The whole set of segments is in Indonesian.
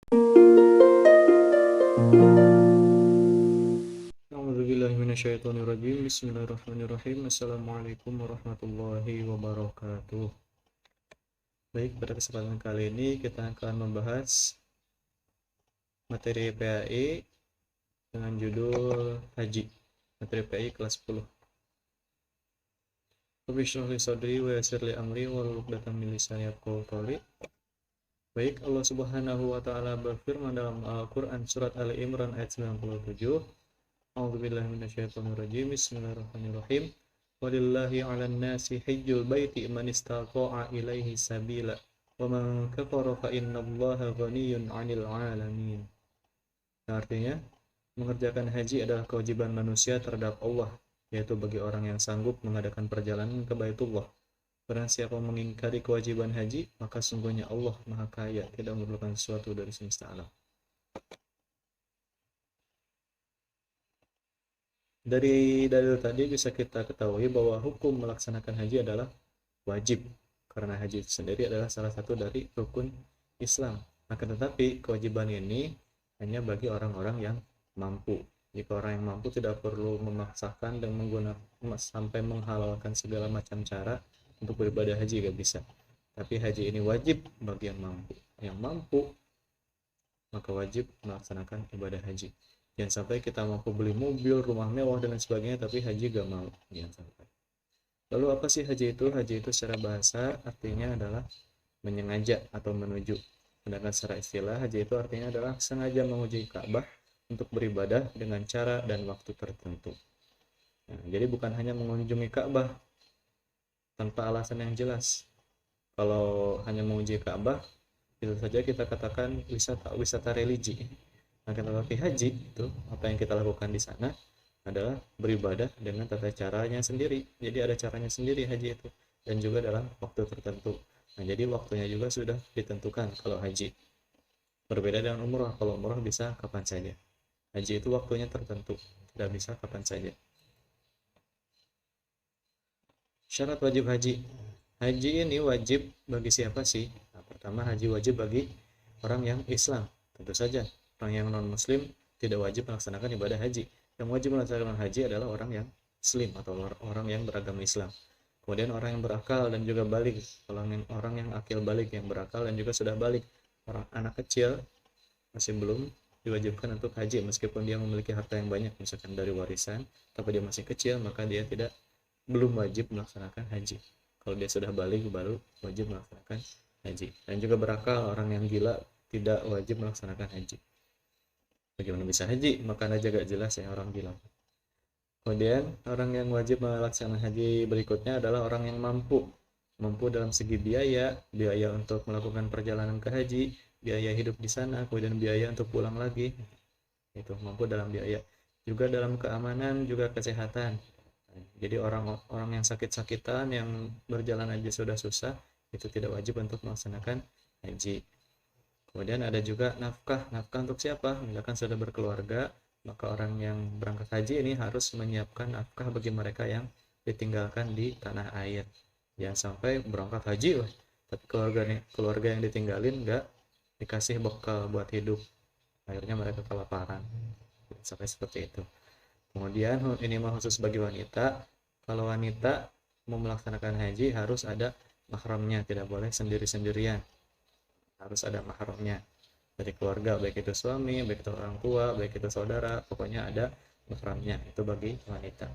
A'udzubillahiminasyaitonirrajim. Bismillahirrahmanirrahim. Assalamualaikum warahmatullahi wabarakatuh. Baik, pada kesempatan kali ini kita akan membahas materi PAI dengan judul Haji. Materi PAI kelas 10. Rabbi shrah li sadri wa yassir li amri wahlul 'uqdatam min lisani yafqahu qawli. Baik, Allah Subhanahu wa taala berfirman dalam Al-Qur'an surat Ali Imran ayat 97. A'udzubillahi minasyaitonirrajim. Bismillahirrahmanirrahim. Walillahi 'alan nasi hajjul baiti man istata'a ilaihi sabila wa man kafara fa innallaha ghaniyyun 'anil 'alamin. Artinya, mengerjakan haji adalah kewajiban manusia terhadap Allah, yaitu bagi orang yang sanggup mengadakan perjalanan ke Baitullah. Barang siapa mengingkari kewajiban haji, maka sungguhnya Allah Maha Kaya, tidak memerlukan sesuatu dari semesta alam. Dari dalil tadi bisa kita ketahui bahwa hukum melaksanakan haji adalah wajib, karena haji itu sendiri adalah salah satu dari rukun Islam. Akan tetapi kewajiban ini hanya bagi orang-orang yang mampu. Jika orang yang mampu tidak perlu memaksakan dan menggunakan sampai menghalalkan segala macam cara untuk beribadah haji, gak bisa. Tapi haji ini wajib bagi yang mampu. Yang mampu maka wajib melaksanakan ibadah haji. Jangan sampai kita mampu beli mobil, rumah mewah dan lain sebagainya, tapi haji gak mau. Jangan sampai. Lalu apa sih haji itu? Haji itu secara bahasa artinya adalah menyengaja atau menuju. Sedangkan secara istilah, haji itu artinya adalah sengaja mengunjungi Ka'bah untuk beribadah dengan cara dan waktu tertentu. Nah, jadi bukan hanya mengunjungi Ka'bah tanpa alasan yang jelas. Kalau hanya mengunjungi Ka'bah, itu saja kita katakan wisata religi. Akan tetapi haji itu apa yang kita lakukan di sana adalah beribadah dengan tata caranya sendiri. Jadi ada caranya sendiri haji itu, dan juga dalam waktu tertentu. Nah, jadi waktunya juga sudah ditentukan kalau haji. Berbeda dengan umrah. Kalau umrah bisa kapan saja. Haji itu waktunya tertentu, tidak bisa kapan saja. Syarat wajib haji. Haji ini wajib bagi siapa sih? Nah, pertama, haji wajib bagi orang yang Islam. Tentu saja orang yang non-muslim tidak wajib melaksanakan ibadah haji. Yang wajib melaksanakan haji adalah orang yang muslim atau orang yang beragama Islam. Kemudian orang yang berakal dan juga balik. Orang yang akil balik, yang berakal dan juga sudah balik. Orang anak kecil masih belum diwajibkan untuk haji meskipun dia memiliki harta yang banyak, misalkan dari warisan, tapi dia masih kecil, maka dia belum wajib melaksanakan haji. Kalau dia sudah balik baru wajib melaksanakan haji. Dan juga berakal, orang yang gila tidak wajib melaksanakan haji. Bagaimana bisa haji? Makanya aja gak jelas ya orang bilang. Kemudian orang yang wajib melaksanakan haji berikutnya adalah orang yang mampu. Mampu dalam segi biaya untuk melakukan perjalanan ke haji, biaya hidup di sana, kemudian biaya untuk pulang lagi. Itu mampu dalam biaya. Juga dalam keamanan, juga kesehatan. Jadi orang yang sakit-sakitan, yang berjalan aja sudah susah, itu tidak wajib untuk melaksanakan haji. Kemudian ada juga nafkah untuk siapa? Misalkan sudah berkeluarga, maka orang yang berangkat haji ini harus menyiapkan nafkah bagi mereka yang ditinggalkan di tanah air. Jangan sampai berangkat haji, tapi keluarga yang ditinggalin nggak dikasih bekal buat hidup. Akhirnya mereka kelaparan. Sampai seperti itu. Kemudian ini mah khusus bagi wanita. Kalau wanita mau melaksanakan haji harus ada mahramnya, tidak boleh sendiri-sendirian. Harus ada mahramnya dari keluarga, baik itu suami, baik itu orang tua, baik itu saudara, pokoknya ada mahramnya. Itu bagi wanita.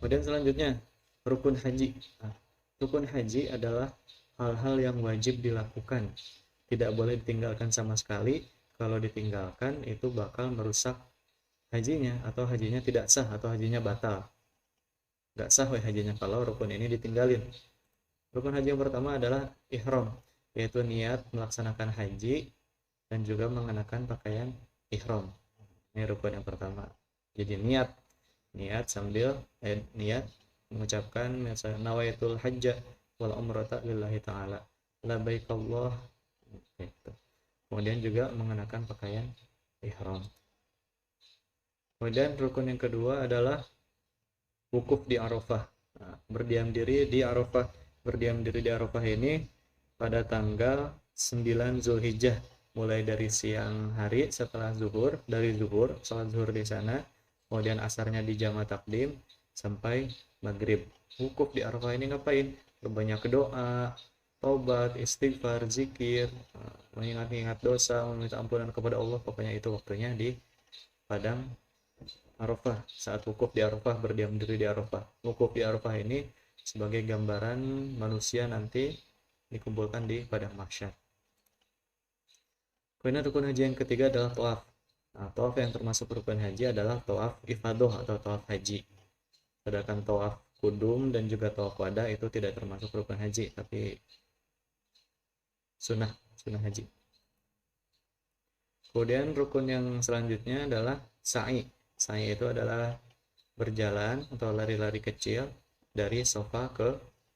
Kemudian selanjutnya rukun haji. Rukun haji adalah hal-hal yang wajib dilakukan, tidak boleh ditinggalkan sama sekali. Kalau ditinggalkan itu bakal merusak hajinya, atau hajinya tidak sah, atau hajinya batal. Gak sah hajinya kalau rukun ini ditinggalin. Rukun haji yang pertama adalah ihram, yaitu niat melaksanakan haji dan juga mengenakan pakaian ihram. Ini rukun yang pertama. Jadi niat sambil niat mengucapkan misalnya nawaitul hajja wal umrata lillahi ta'ala labbaik Allah. Kemudian juga mengenakan pakaian ihram. Kemudian rukun yang kedua adalah wukuf di Arafah. Berdiam diri di Arafah. Berdiam diri di Arafah ini pada tanggal 9 Zulhijjah, mulai dari siang hari setelah zuhur, dari zuhur, sholat zuhur di sana, kemudian asarnya di jama takdim sampai maghrib. Wukuf di Arafah ini ngapain? Banyak doa, taubat, istighfar, zikir, mengingat-ingat dosa, meminta ampunan kepada Allah. Pokoknya itu waktunya di padang Arafah, saat wukuf di Arafah, berdiam diri di Arafah. Wukuf di Arafah ini sebagai gambaran manusia nanti dikumpulkan di padang mahsyar. Kemudian rukun haji yang ketiga adalah tawaf. Nah, tawaf yang termasuk rukun haji adalah tawaf ifadah atau tawaf haji. Sedangkan tawaf kudum dan juga tawaf wada itu tidak termasuk rukun haji, tapi sunnah haji. Kemudian rukun yang selanjutnya adalah sa'i. Sa'i itu adalah berjalan atau lari-lari kecil dari Safa ke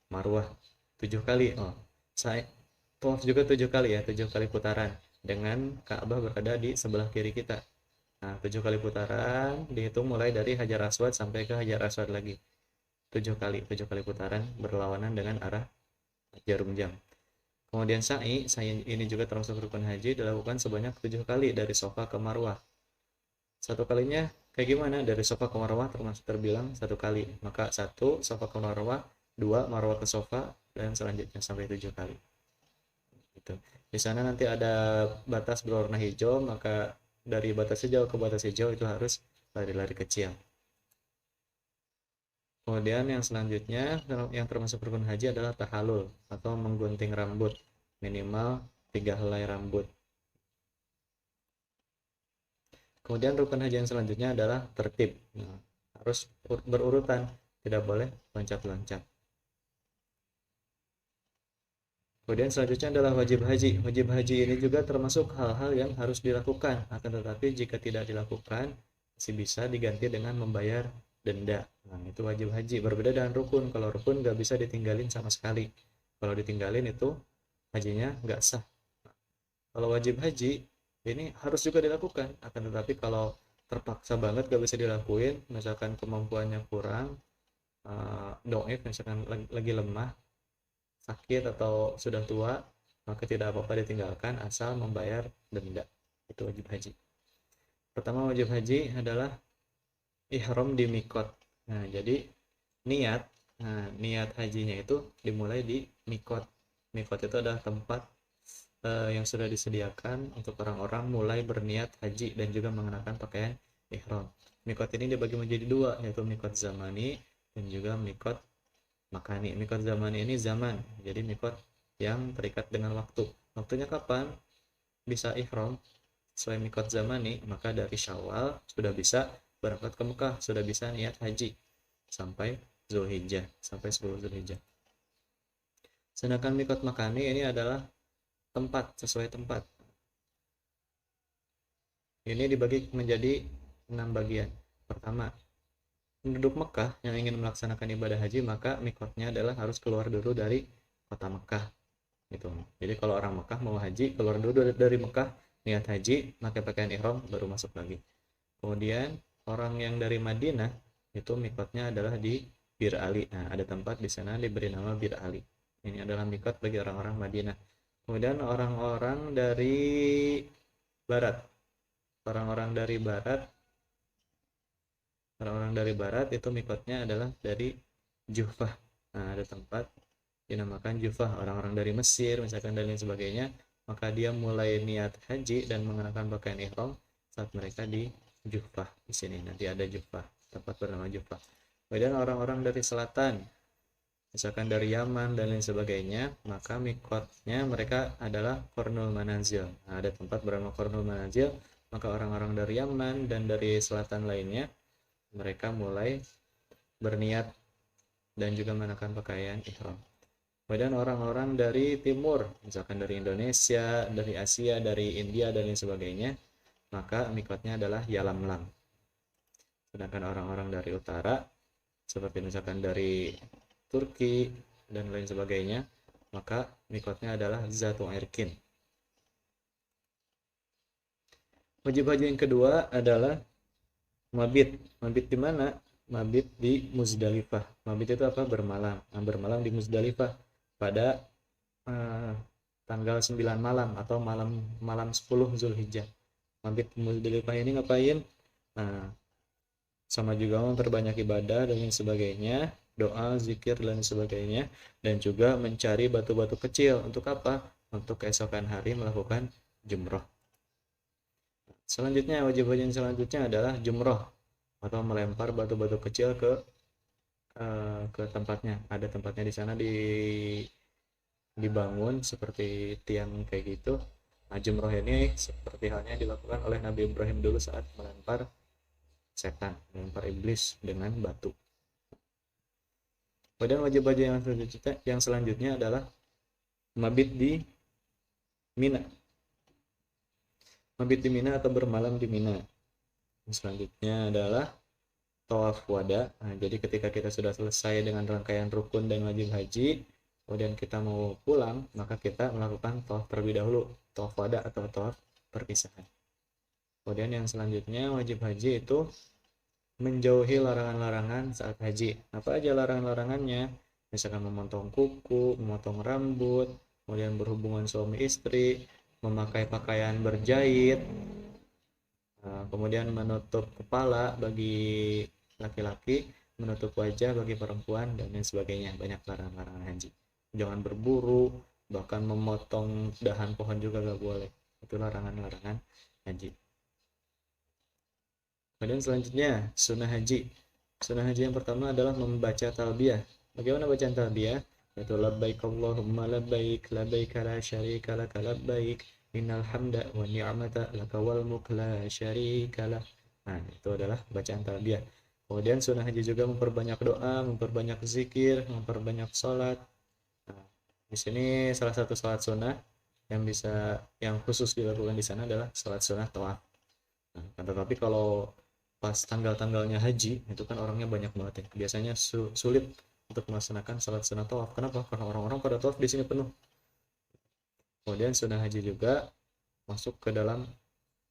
Marwah 7 kali. Sa'i tawaf juga 7 kali ya, 7 kali putaran dengan Ka'bah berada di sebelah kiri kita. Nah, 7 kali putaran dihitung mulai dari Hajar Aswad sampai ke Hajar Aswad lagi. 7 kali putaran berlawanan dengan arah jarum jam. Kemudian sa'i ini juga termasuk rukun haji, dilakukan sebanyak 7 kali dari Safa ke Marwah. Satu kalinya kayak gimana? Dari Safa ke Marwah termasuk terbilang 1 kali. Maka 1 Safa ke Marwah, 2 Marwah ke Safa, dan selanjutnya sampai 7 kali. Gitu. Di sana nanti ada batas berwarna hijau, maka dari batas hijau ke batas hijau itu harus lari-lari kecil. Kemudian yang selanjutnya yang termasuk rukun haji adalah tahalul atau menggunting rambut, minimal 3 helai rambut. Kemudian rukun haji yang selanjutnya adalah tertib. Nah, harus berurutan, tidak boleh loncat-loncat. Kemudian selanjutnya adalah wajib haji. Wajib haji ini juga termasuk hal-hal yang harus dilakukan. Akan tetapi jika tidak dilakukan, masih bisa diganti dengan membayar denda. Nah, itu wajib haji. Berbeda dengan rukun. Kalau rukun nggak bisa ditinggalin sama sekali. Kalau ditinggalin itu hajinya nggak sah. Kalau wajib haji ini harus juga dilakukan. Akan tetapi kalau terpaksa banget nggak bisa dilakuin, misalkan kemampuannya kurang, doif, misalkan lagi lemah, sakit atau sudah tua, maka tidak apa-apa ditinggalkan asal membayar denda. Itu wajib haji. Pertama wajib haji adalah ihram di mikot. Nah, jadi niat hajinya itu dimulai di mikot. Mikot itu adalah tempat yang sudah disediakan untuk orang-orang mulai berniat haji dan juga mengenakan pakaian ihram. Mikot ini dibagi menjadi 2, yaitu mikot zamani dan juga mikot makani. Mikot zamani ini zaman, jadi mikot yang terikat dengan waktu. Waktunya kapan bisa ihram sesuai mikot zamani? Maka dari Syawal sudah bisa berangkat ke Mekah, sudah bisa niat haji sampai Zulhijjah, sampai 10 Zulhijjah. Sedangkan mikot makani ini adalah tempat, sesuai tempat. Ini dibagi menjadi 6 bagian. Pertama, penduduk Mekah yang ingin melaksanakan ibadah haji, maka mikotnya adalah harus keluar dulu dari kota Mekah. Gitu. Jadi kalau orang Mekah mau haji, keluar dulu dari Mekah, niat haji, pakai pakaian ihram, baru masuk lagi. Kemudian orang yang dari Madinah itu mikotnya adalah di Bir Ali. Nah, ada tempat di sana diberi nama Bir Ali. Ini adalah mikot bagi orang-orang Madinah. Kemudian orang-orang dari barat. Orang-orang dari barat itu mikotnya adalah dari Juhfah. Nah, ada tempat dinamakan Juhfah. Orang-orang dari Mesir misalkan dan lain sebagainya, maka dia mulai niat haji dan mengenakan pakaian ihram saat mereka di Juhfah. Di sini nanti ada Juhfah, tempat bernama Juhfah. Kemudian orang-orang dari selatan, misalkan dari Yaman dan lain sebagainya, maka mikotnya mereka adalah Qarnul Manazil. Nah, ada tempat bernama Qarnul Manazil, maka orang-orang dari Yaman dan dari selatan lainnya mereka mulai berniat dan juga mengenakan pakaian ihram. Kemudian orang-orang dari timur, misalkan dari Indonesia, dari Asia, dari India dan lain sebagainya, maka mikotnya adalah Yalamlam. Sedangkan orang-orang dari utara, seperti misalkan dari Turki dan lain sebagainya, maka mikotnya adalah Zatu Irkin. Wajib haji yang kedua adalah mabit. Mabit di mana? Mabit di Muzdalifah. Mabit itu apa? Bermalam. Nah, bermalam di Muzdalifah pada tanggal 9 malam atau malam 10 Zulhijjah. Mabit Muzdalifah ini ngapain? Nah, sama juga memperbanyak ibadah dan lain sebagainya, doa, zikir dan sebagainya, dan juga mencari batu-batu kecil. Untuk apa? Untuk keesokan hari melakukan jumroh. Selanjutnya, wajib-wajib selanjutnya adalah jumroh atau melempar batu-batu kecil ke tempatnya. Ada tempatnya di sana dibangun seperti tiang kayak gitu. Nah, jumroh ini seperti halnya dilakukan oleh Nabi Ibrahim dulu saat melempar setan, melempar iblis dengan batu. Kemudian wajib-wajib yang selanjutnya adalah mabit di Mina. Mabit di Mina atau bermalam di Mina. Selanjutnya adalah tawaf wada. Nah, jadi ketika kita sudah selesai dengan rangkaian rukun dan wajib haji, kemudian kita mau pulang, maka kita melakukan tawaf terlebih dahulu, tawaf wada atau tawaf perpisahan. Kemudian yang selanjutnya wajib haji itu menjauhi larangan-larangan saat haji. Apa aja larangan-larangannya? Misalkan memotong kuku, memotong rambut, kemudian berhubungan suami istri, memakai pakaian berjahit, kemudian menutup kepala bagi laki-laki, menutup wajah bagi perempuan, dan lain sebagainya. Banyak larangan-larangan haji. Jangan berburu, bahkan memotong dahan pohon juga gak boleh. Itu larangan-larangan haji. Kemudian selanjutnya sunnah haji. Sunnah haji yang pertama adalah membaca talbiyah. Bagaimana bacaan talbiyah? Yaitu labbaik Allahumma labbaik, labbaik la syarika laka labbaik, innal hamda wa ni'mata laka wal mulk la syarika lah. Nah, itu adalah bacaan talbiyah. Kemudian sunnah haji juga memperbanyak doa, memperbanyak zikir, memperbanyak sholat. Nah, di sini salah satu sholat sunnah yang khusus dilakukan di sana adalah sholat sunnah tawaf. Nah, tetapi kalau pas tanggal-tanggalnya haji itu kan orangnya banyak banget ya, biasanya sulit untuk melaksanakan salat sunnah tawaf. Kenapa? Karena orang-orang pada tawaf di sini penuh. Kemudian sunnah haji juga masuk ke dalam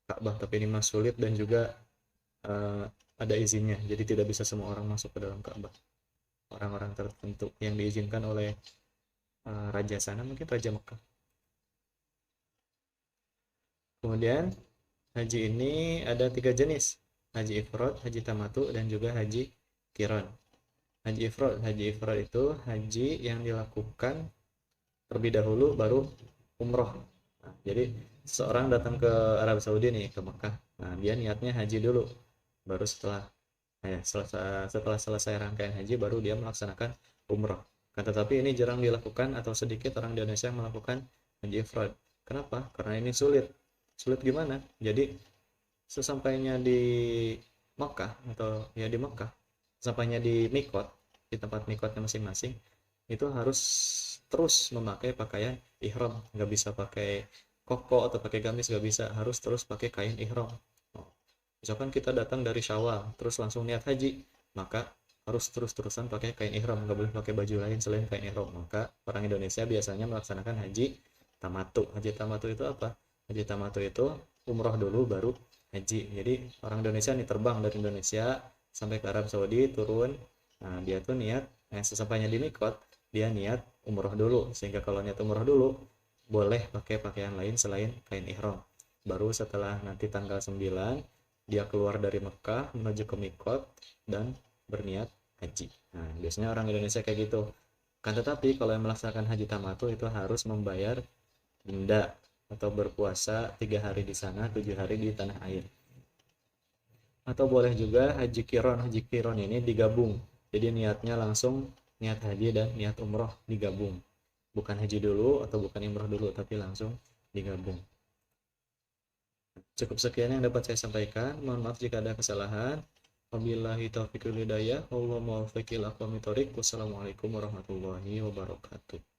Ka'bah, tapi ini mas sulit dan juga ada izinnya, jadi tidak bisa semua orang masuk ke dalam Ka'bah. Orang-orang tertentu yang diizinkan oleh raja sana, mungkin Raja Mekah. Kemudian haji ini ada 3 jenis: haji ifrad, haji tamatu, dan juga haji qiran. Haji ifrad itu haji yang dilakukan terlebih dahulu baru umroh. Nah, jadi seorang datang ke Arab Saudi nih, ke Mekah. Nah, dia niatnya haji dulu, baru setelah selesai rangkaian haji baru dia melaksanakan umroh. Tetapi ini jarang dilakukan atau sedikit orang di Indonesia yang melakukan haji ifrad. Kenapa? Karena ini sulit. Sulit gimana? Jadi sesampainya di Mekah atau ya di Mekah, sampainya di mikot, di tempat mikotnya masing-masing, itu harus terus memakai pakaian ihram, nggak bisa pakai koko atau pakai gamis, nggak bisa, harus terus pakai kain ihram. Misalkan kita datang dari Syawal terus langsung niat haji, maka harus terus-terusan pakai kain ihram, nggak boleh pakai baju lain selain kain ihram. Maka orang Indonesia biasanya melaksanakan haji tamatu. Haji tamatu itu apa? Haji tamatu itu umroh dulu baru haji. Jadi orang Indonesia nih terbang dari Indonesia sampai ke Arab Saudi, turun. Nah, dia tuh niat, sesampainya di mikot, dia niat umroh dulu. Sehingga kalau niat umroh dulu, boleh pakai pakaian lain selain kain ihram. Baru setelah nanti tanggal 9, dia keluar dari Mekah menuju ke mikot dan berniat haji. Nah, biasanya orang Indonesia kayak gitu. Kan tetapi kalau yang melaksanakan haji tamatu itu harus membayar denda atau berpuasa 3 hari di sana, 7 hari di tanah air. Atau boleh juga haji qiron. Haji qiron ini digabung, jadi niatnya langsung niat haji dan niat umroh digabung, bukan haji dulu atau bukan umroh dulu, tapi langsung digabung. Cukup sekian yang dapat saya sampaikan, mohon maaf jika ada kesalahan. Wabillahi taufiq wal hidayah, wallahu muwaffiq ila aqwamit thoriq. Wassalamualaikum warahmatullahi wabarakatuh.